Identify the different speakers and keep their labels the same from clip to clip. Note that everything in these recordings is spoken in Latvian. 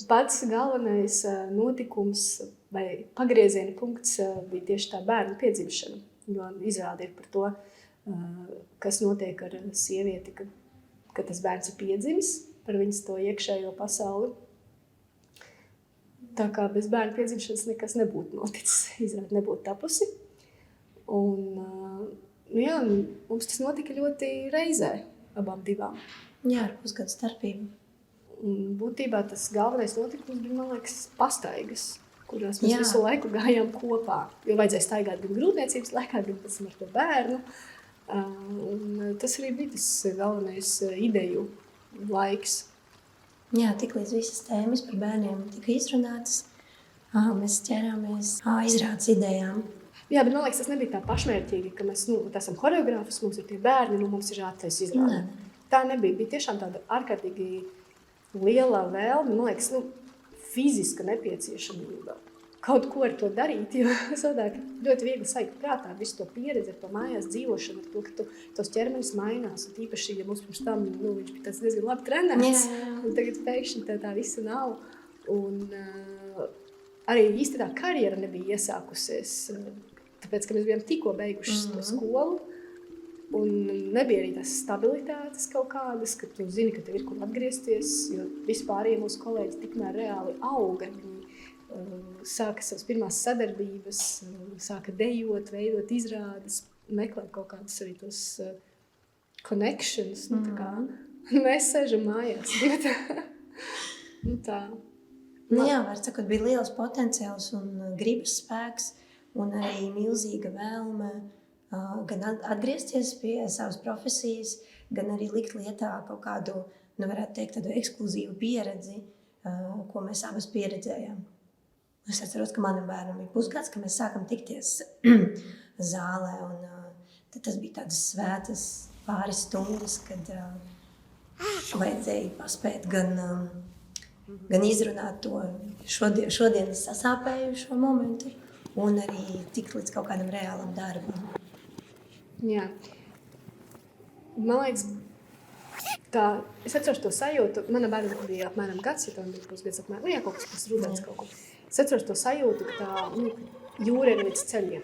Speaker 1: Pats galvenais notikums vai pagrieziena punkts bija tieši tā bērna piedzimšana, jo izrāde ir par to, kas notiek ar sievieti, kad tas bērns ir piedzimis, par viņas to iekšējo pasauli. Tā kā bez bērna piedzimšanas nekas nebūtu noticis, izrāde nebūtu tapusi. Un, mums tas notika ļoti reizē, abām divām.
Speaker 2: Jā, ar pusgadu starpību.
Speaker 1: Un būtībā tas galvenais notikums bija, man liekas, pastaigas, kurās mēs visu laiku gājām kopā. Jo vajadzēja staigāt gan grūtniecības laikā, gan pēc tam ar to bērnu. Un tas arī bija tas galvenais ideju laiks.
Speaker 2: Jā, tik līdz visas tēmas par bērniem tika izrunātas, mēs ķērāmies izrādes idejām.
Speaker 1: Jā, bet man liekas, tas nebija tā pašmērķīgi, ka mēs esam horeogrāfis, mums ir tie bērni, mums ir jātaisa izrāde. Tā nebija, bija tiešām tāda ārkārtīgi liela vēlme, man liekas, fiziska nepieciešamība kaut ko ar to darīt, jo savādāk ļoti viegli sajūt prātā visu to pieredzi ar to mājās dzīvošanu, ar to, ka tos ķermenis mainās, un īpaši, ja mums pirms tam, viņš bija tāds diezgan labi trenēts, un tagad pēkšņi tā visa nav, un arī īsti tā karjera nebija iesākusies, tāpēc, ka mēs bijām tikko beiguši to skolu, un nebija arī tās stabilitātes kaut kādas, ka tu zini, ka tev ir kur atgriezties, jo vispārējie mūsu kolēģi tikmēr reāli auga. Viņi sāka savas pirmās sadarbības, sāka dejot, veidot izrādes, meklēt kaut kādus arī tos connections. Tā kā mēs sēžam mājās. Tā.
Speaker 2: Jā, var sakot, bija liels potenciāls un gribas spēks un arī milzīga vēlme gan atgriezties pie savas profesijas, gan arī likt lietā kaut kādu, varētu teikt, tādu ekskluzīvu pieredzi, ko mēs abas pieredzējām. Es atceros, ka manam bērnam bija pusgads, ka mēs sākam tikties zālē, un tad tas bija tādas svētas pāris stundas, kad vajadzēja paspēt gan izrunāt to šodienas sasāpējušo momentu, un arī tikt līdz kaut kādam reālam darbam.
Speaker 1: Jā. Man liekas, es atceros to sajūtu, mana bērna bija apmēram gads, ja tam bija pusgads apmēram, kaut kas rudens kaut ko. Es atceros to sajūtu, ka tā jūra ir līdz ceļiem.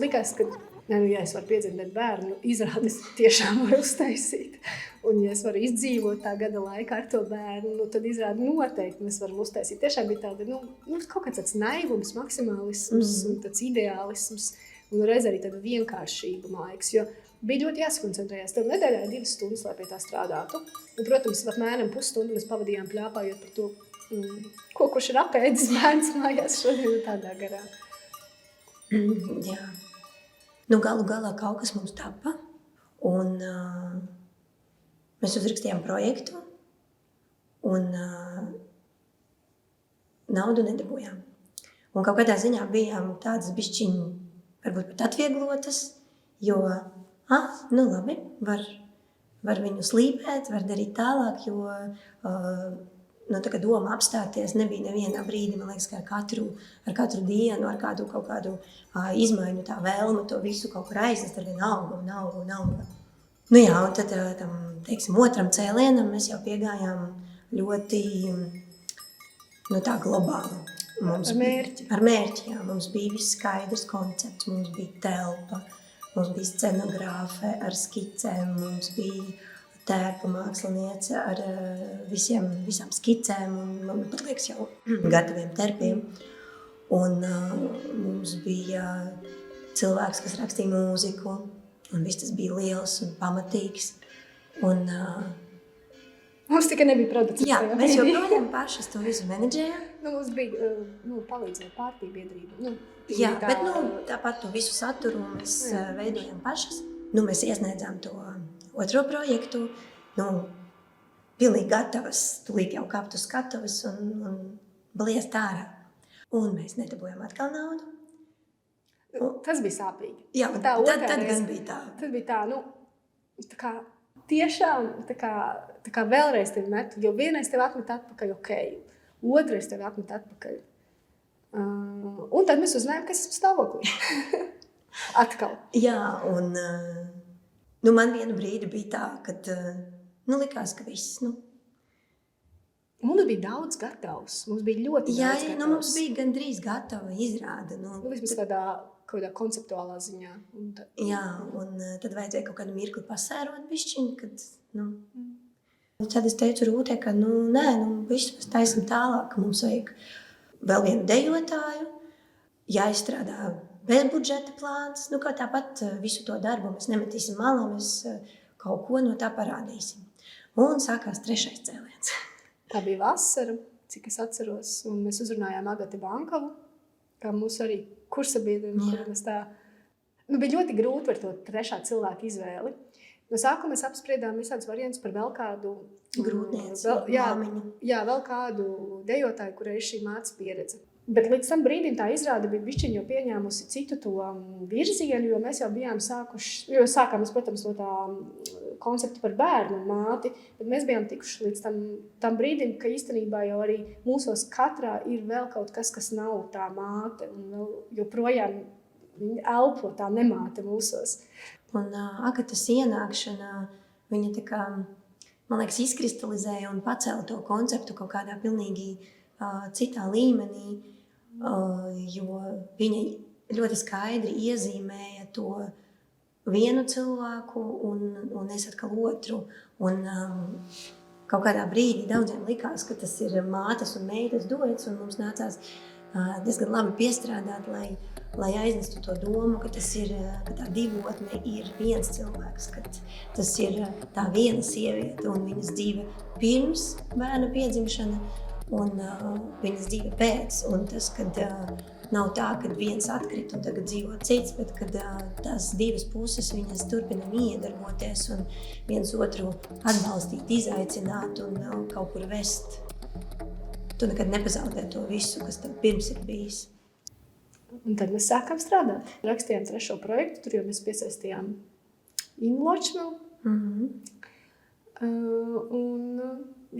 Speaker 1: Likās, ka, es varu piedzemdēt bērnu, izrādes tiešām var uztaisīt. Un, ja es varu izdzīvot tā gada laikā ar to bērnu, tad izrādi noteikti mēs varam uztaisīt. Tiešām bija tāda, kaut kāds tāds naivums, maksimālisms, tāds ideālisms, un reiz arī tāda vienkāršība, man liekas, jo bija ļoti jāsakoncentrējās. Tev nedēļā 2 stundas, lai pie tā strādātu. Un, protams, apmēram pusstundu mēs pavadījām pļāpājot par to, kurš ir apēdis bērns mājās šodien tādā garā.
Speaker 2: Jā. Galu galā kaut kas mums tapa, un mēs uzrakstījām projektu, un naudu nedabūjām. Un kaut kādā ziņā bijām tādas bišķiņi, varbūt pat atvieglotas, jo, labi, var viņu slīpēt, var darīt tālāk, jo doma apstāties nebija nevienā brīdī, man liekas, ka ar katru dienu, ar kādu kaut kādu izmaiņu tā vēlme to visu kaut kur aiznest ar vienu augu. Un tad tam, teiksim, otram cēlienam mēs jau piegājām ļoti, tā globāli.
Speaker 1: Ar mērķi.
Speaker 2: Ar mērķi, jā. Mums bija viss skaidrs koncepts, mums bija telpa, mums bija scenogrāfe ar skicēm, mums bija tērpa māksliniece ar visām skicēm un, man pat liekas, jau gataviem terpiem. Un mums bija cilvēks, kas rakstīja mūziku, un viss tas bija liels un pamatīgs. Un,
Speaker 1: mums tikai nebija producents.
Speaker 2: Jā, mēs joprojām pašas to visu menedžējām.
Speaker 1: Mums bija palīdzēja pārtībiedrība.
Speaker 2: Jā, bet tāpat to visu saturu mēs veidojām pašas. Mēs iesniedzām to otro projektu, pilnīgi gatavas, tūlīt jau kāpt uz skatuves un bliest ārā. Un mēs nedabūjām atkal naudu.
Speaker 1: Tas bija sāpīgi.
Speaker 2: Jā, tad gan bija tā.
Speaker 1: Tad bija tā kā tiešām tā kā vēlreiz tevi met, jo vienreiz tevi atmet atpakaļ, otrais tevi atmet atpakaļ. Un tad mēs uzzinājām, ka es esmu stāvoklī. Atkal.
Speaker 2: Jā, un man vienu brīdi bija tā, kad likās, ka viss,
Speaker 1: Mums bija daudz gatavs. Mums bija ļoti
Speaker 2: Jā,
Speaker 1: daudz
Speaker 2: jā,
Speaker 1: gatavs.
Speaker 2: mums bija gandrīz gatava izrāde.
Speaker 1: Vismaz kādā konceptuālā ziņā.
Speaker 2: Jā, un tad vajadzēja kaut kādu mirkli pasērot bišķiņu, kad, Tad es teicu Rūtē, ka, viss mēs taisam tālāk, ka mums vajag vēl vienu dejotāju, jāizstrādā bez budžeta plāns, kā tāpat visu to darbu mēs nemetīsim malā, mēs kaut ko no tā parādīsim. Un sākās 3. cēliens.
Speaker 1: Tā bija vasara, cik es atceros, un mēs uzrunājām Agati Bankovu, kā mūsu arī kursabiedriem, kur mēs tā... bija ļoti grūti par to 3. cilvēku izvēli. No sākuma mēs apspriedām visādus variantus par vēl kādu
Speaker 2: grūtnieci,
Speaker 1: māmiņu. Jā, vēl kādu dejotāju, kurai ir šī mātes pieredze. Bet līdz tam brīdim tā izrāde bija bišķiņ jau pieņēmusi citu to virzienu, jo mēs jau bijām sākām, protams, no tā koncepta par bērnu un māti, bet mēs bijām tikuši līdz tam brīdim, ka īstenībā jau arī mūsos katrā ir vēl kaut kas, kas nav tā māte, un vēl joprojām viņa elpo tā nemāte mūsos.
Speaker 2: Un Agatas ienākšana, viņa tā kā, man liekas, izkristalizēja un pacēla to konceptu kaut kādā pilnīgi citā līmenī, jo viņa ļoti skaidri iezīmēja to vienu cilvēku un es atkal otru. Un kaut kādā brīdī daudziem likās, ka tas ir mātes un meitas duets, un mums nācās diezgan labi piestrādāt, lai aiznestu to domu, ka tas ir, ka tā divotne ir viens cilvēks, ka tas ir tā viena sieviete un viņas dzīve pirms bērna piedzimšana un viņas dzīve pēc. Un tas, kad nav tā, ka viens atkrīt un tagad dzīvo cits, bet kad tās divas puses viņas turpina iedarboties un viens otru atbalstīt, izaicināt un kaut kur vest. Tu nekad nepazaudē to visu, kas tev pirms ir bijis.
Speaker 1: Un tad mēs sākām strādāt. Rakstījām 3. projektu, tur jau mēs piesaistījām Innu Ločmelu. Un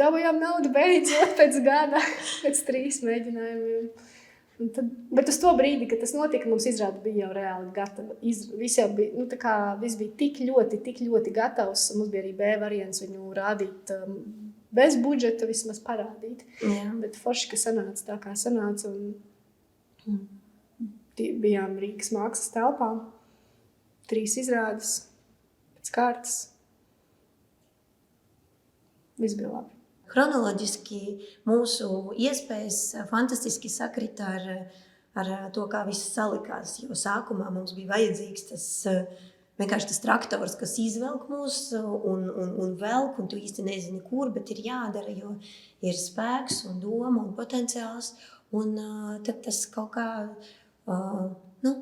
Speaker 1: dabūjām naudu beidzot pēc gada, pēc 3 mēģinājumiem. Bet uz to brīdi, kad tas notika, mums izrāde bija jau reāli gatava. Viss bija tik ļoti gatavs. Mums bija arī B variants viņu rādīt bez budžeta, vismaz parādīt.
Speaker 2: Jā.
Speaker 1: Bet forši, ka sanāca tā, kā sanāca. Un bijām Rīgas mākslas telpā. 3 izrādes pēc kārtas. Viss bija labi.
Speaker 2: Chronoloģiski mūsu iespējas fantastiski sakrita ar to, kā viss salikās. Jo sākumā mums bija vajadzīgs vienkārši tas traktors, kas izvelk mūs un velk, un tu īsti nezini, kur, bet ir jādara, jo ir spēks un doma un potenciāls. Un tad tas kaut kā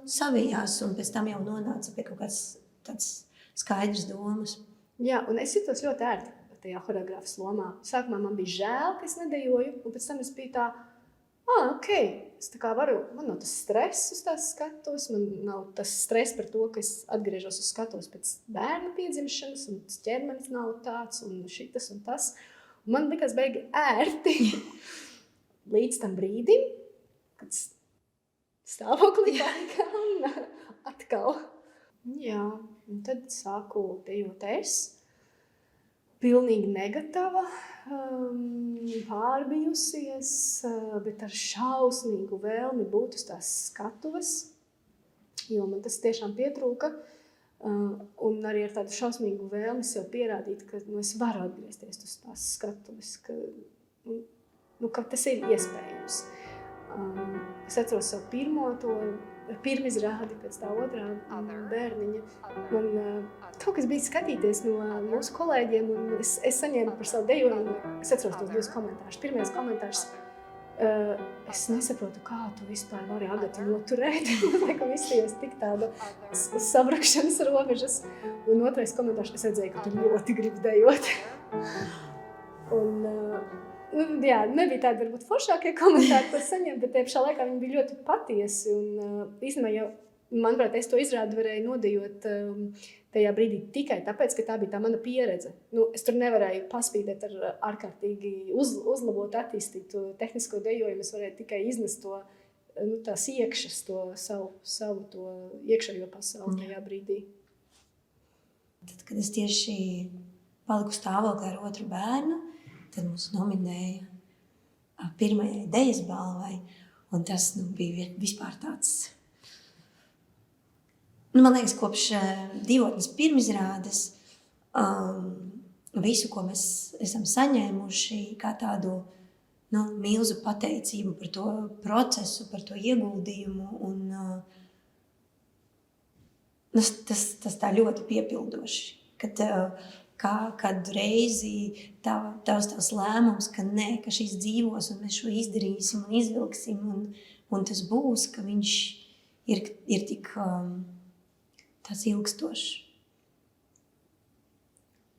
Speaker 2: savijās, un pēc tam jau nonāca pie kaut kāds tāds skaidrs domas.
Speaker 1: Jā, un es jutos ļoti ērti tajā choreogrāfas lomā. Sākumā man bija žēl, ka es nedejoju, un pēc tam es biju tā, ok, es tā kā varu, man nav tas stress uz tās skatuves, man nav tas stress par to, ka es atgriežos uz skatuves pēc bērna piedzimšanas, un tas ķermenis nav tāds, un šitas un tas. Un man likās beigi ērti līdz tam brīdim, kad stāvoklī palikā un atkal. Jā, un tad sāku dejot es. Pilnīgi negatava, pārbijusies, bet ar šausmīgu vēlmi būt uz tās skatuves, jo man tas tiešām pietrūka. Un arī ar tādu šausmīgu vēlmi sev pierādīt, ka es varu atgriezties uz tās skatuves, ka tas ir iespējams. Es atceros savu pirmizrādi pēc tā otrā bērniņa. Man kaut kas bija skatīties no mūsu kolēģiem, un es saņēmu par savu dejojumu. Es atceros tos 2 komentārus. Pirmais komentārs: es nesaprotu, kā tu vispār vari Agati noturēt. Laikam izties tik tāda sabrakšanas robežas. Un otrais komentārs: es redzēju, ka tu ļoti gribi dejot. Jā, nebija tādi varbūt foršākie komentāri, ko saņemt, bet tie pašā laikā viņi bija ļoti patiesi. Un īstenībā jau, manuprāt, es to izrādi varēju nodejot tajā brīdī tikai tāpēc, ka tā bija tā mana pieredze. Es tur nevarēju paspīdēt ar ārkārtīgi uzlabot, attīstītu tehnisko dejojumu. Es varēju tikai iznest to, tās iekšas, to savu to iekšējo pasauli tajā brīdī.
Speaker 2: Tad, kad es tieši paliku stāvoklī ar otru bērnu, tad mums nominēja pirmajai dejas balvai, un tas bija vispār tāds. Man liekas, kopš Divotnes pirmizrādes visu, ko mēs esam saņēmuši, kā tādu milzu pateicību par to procesu, par to ieguldījumu, un tas tā ļoti piepildoši, kad reizi tavs lēmums, ka nē, ka šis dzīvos un mēs šo izdarīsim un izvilksim un tas būs, ka viņš ir tik tāds ilgstošs.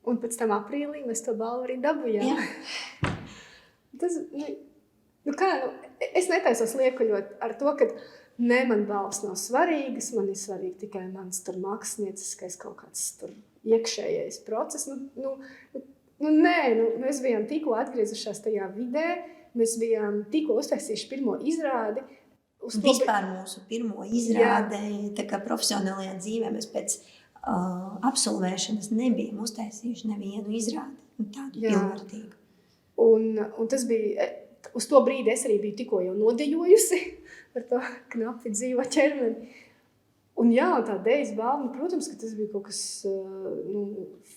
Speaker 1: Un pēc tam aprīlī mēs to balvu arī dabujām.
Speaker 2: Jā.
Speaker 1: Tas, es netaisos liekuļot ar to, ka ne, man balvas nav svarīgas, man ir svarīgi tikai mans tur mākslinieckais kaut kāds tur iekšējais process. Mēs bijām tikko atgriezušās tajā vidē, mēs bijām tikko uztaisījuši pirmo izrādi.
Speaker 2: Vispār mūsu pirmo izrādi, tā kā profesionālajā dzīvē mēs pēc absolvēšanas nebijām uztaisījuši nevienu izrādi, tādu pilnvērtīgu.
Speaker 1: Un tas bija, uz to brīdi es arī biju tikko jau nodejojusi par to knapi dzīvo ķermeni. Un jā, tā dejas balva, protams, ka tas bija kaut kas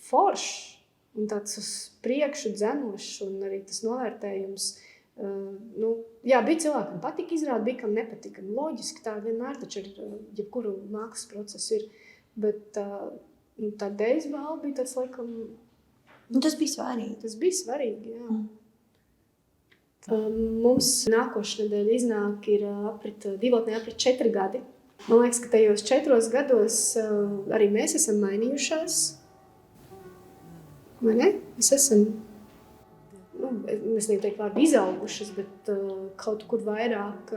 Speaker 1: foršs un tāds uz priekšu dzenošs, un arī tas novērtējums. Bija cilvēkam patika izrādi, bija kam nepatika. Loģiski tā vienmēr taču ir, jebkuru mākslas procesu ir, bet tā dejas balva bija tāds laikam...
Speaker 2: Tas bija svarīgi.
Speaker 1: Tas bija svarīgi, jā. Mums nākošais nedēļa iznāk ir Divotnē aprit 4 gadi. Man liekas, ka tajos 4 gados arī mēs esam mainījušās. Vai ne? Mēs esam, es neteiktu vārdu izaugušas, bet kaut kur vairāk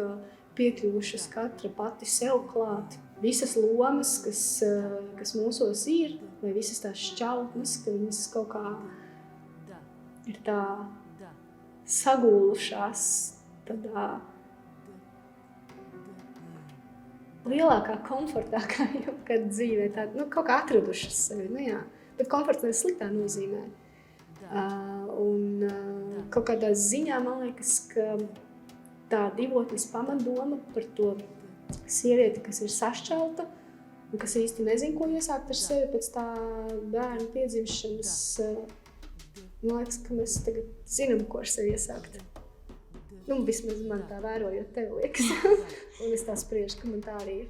Speaker 1: piekļuvušas katra pati sev klāt. Visas lomas, kas mūsos ir, vai visas tās šķautnes, ka viņas kaut kā ir tā sagūlušās tādā lielākā komfortā, kā jebkad dzīvē, kaut kā atradušas sevi, bet komforts nav sliktā nozīmē. Un kaut kādā ziņā man liekas, ka tā Divotnes pamatdoma par to sievieti, kas ir sašķelta un kas īsti nezin, ko iesākt ar sevi pēc tā bērna piedzimšanas. Man liekas, ka mēs tagad zinām, ko ar sevi iesākt. Vismaz man tā vērojot tevi liekas. Un es tā spriežu, ka man tā arī ir.